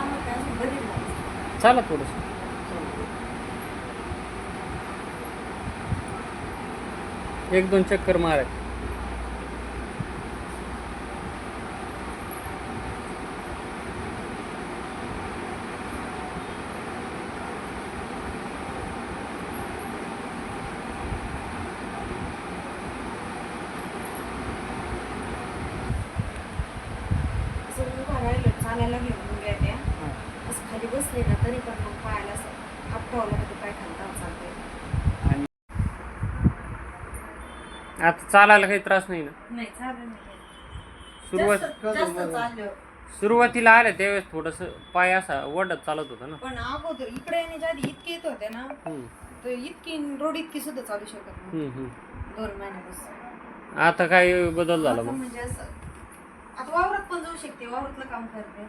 आम्हाला काय असं घरी जायचं. चला थोडंसं. एक दोन चक्कर मारायचं. असं उभा राहिलं चालायला घेऊन मुली त्या असं खाली बसले ना तरी पण मग पायाला असं आपटावं लागतं पाय खालता चालते. आणि आता चालायला काही त्रास नाही ना. नाही चालेल नाही. सुरुवात जास्त चाललं सुरुवातीला आलं त्यावेळेस थोडंसं पाय असा वडत चालत होता ना. पण अगोदर इकडे येण्याच्या आधी इतके येत होते ना हम्म. तर इतकी रोड इतकी सुद्धा चालू शकत नाही. हम्म. 2 महिन्यापासून आता काय बदल झाला आता मग? म्हणजे असं आता वावरात पण जाऊ शकते, वावरातलं काम करते.